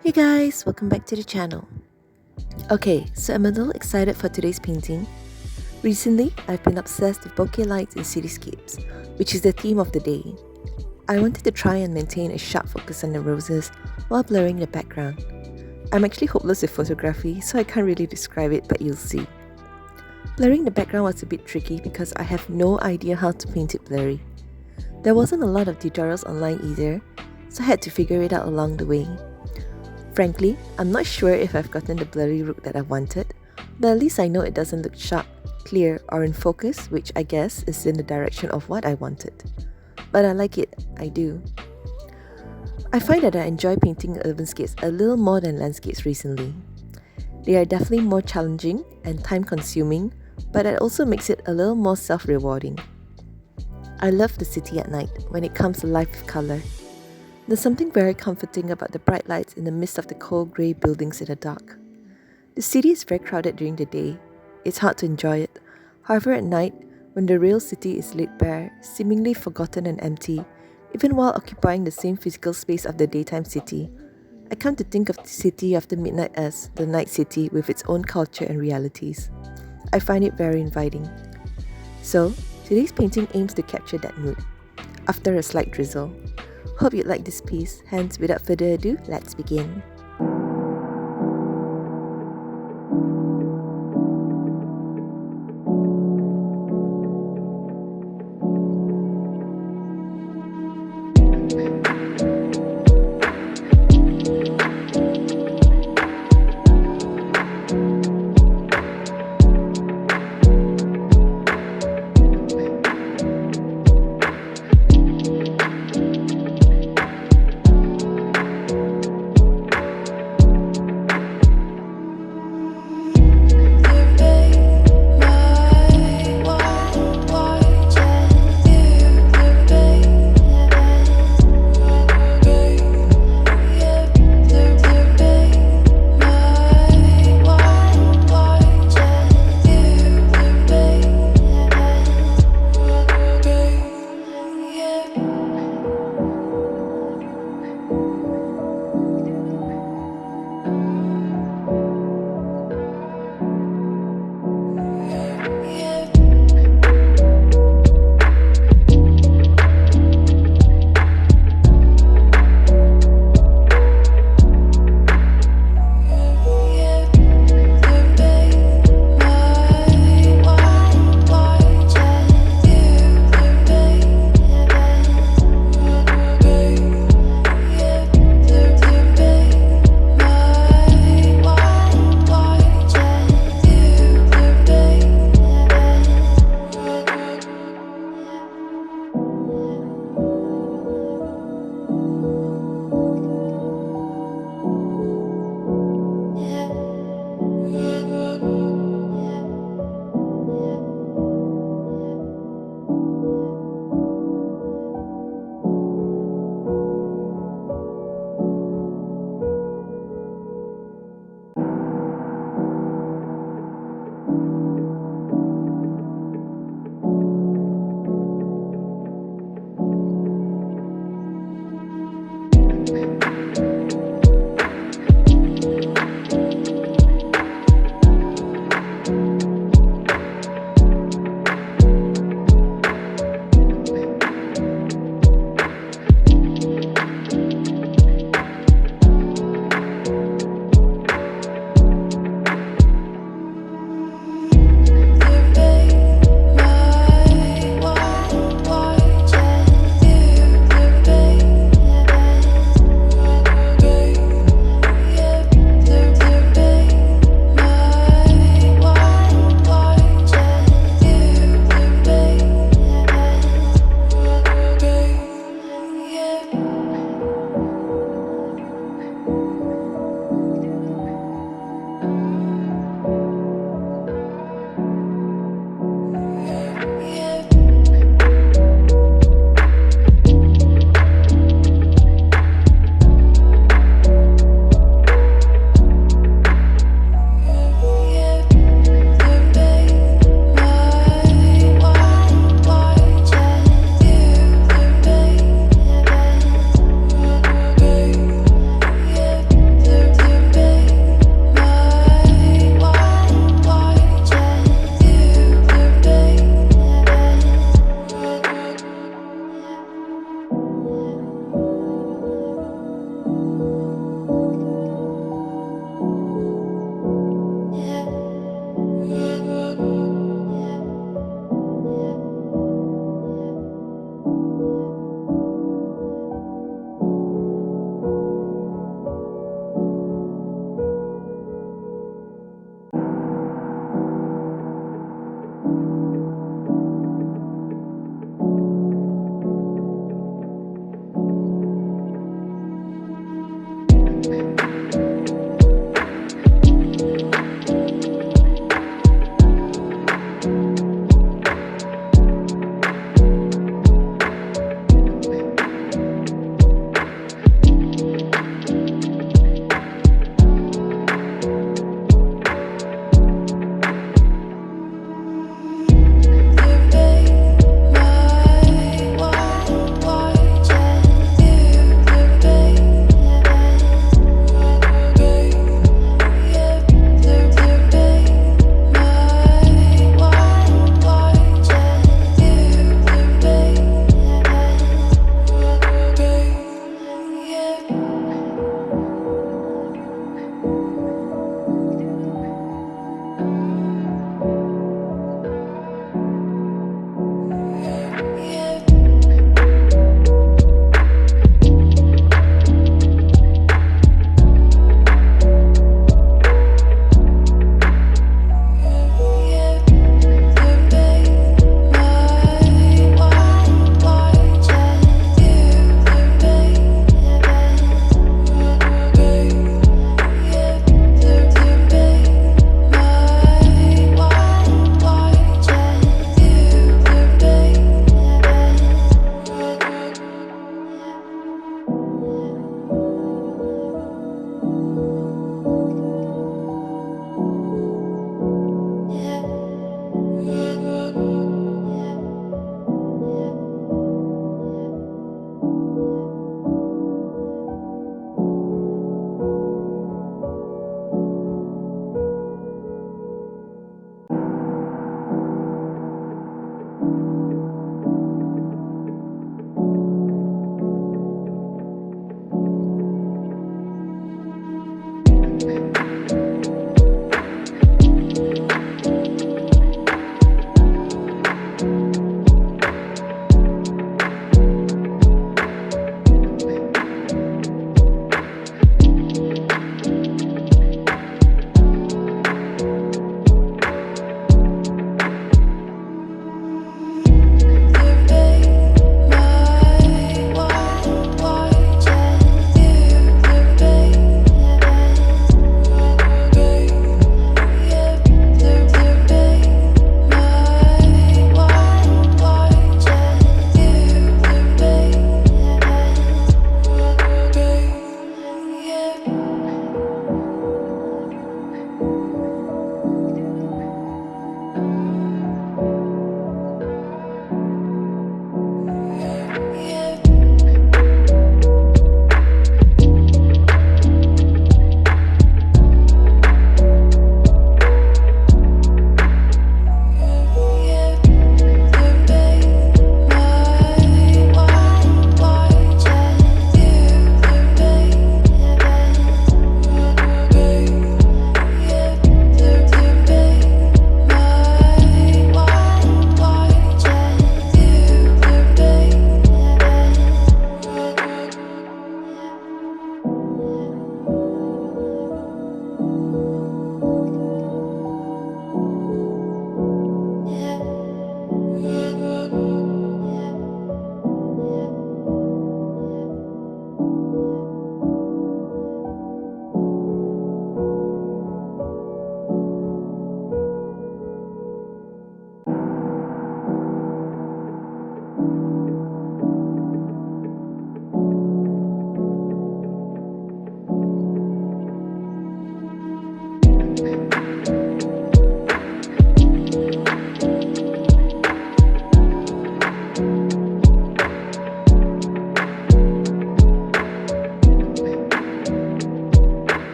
Hey guys, welcome back to the channel. Okay, so I'm a little excited for today's painting. Recently, I've been obsessed with bokeh lights and cityscapes, which is the theme of the day. I wanted to try and maintain a sharp focus on the roses while blurring the background. I'm actually hopeless with photography, so I can't really describe it, but you'll see. Blurring the background was a bit tricky because I have no idea how to paint it blurry. There wasn't a lot of tutorials online either, so I had to figure it out along the way. Frankly, I'm not sure if I've gotten the blurry look that I wanted, but at least I know it doesn't look sharp, clear, or in focus, which I guess is in the direction of what I wanted. But I like it, I do. I find that I enjoy painting urbanscapes a little more than landscapes recently. They are definitely more challenging and time-consuming, but it also makes it a little more self-rewarding. I love the city at night when it comes alive with colour. There's something very comforting about the bright lights in the midst of the cold grey buildings in the dark. The city is very crowded during the day. It's hard to enjoy it. However, at night, when the real city is laid bare, seemingly forgotten and empty, even while occupying the same physical space of the daytime city, I come to think of the city after midnight as the night city with its own culture and realities. I find it very inviting. So, today's painting aims to capture that mood, after a slight drizzle. Hope you like this piece, hence without further ado, let's begin.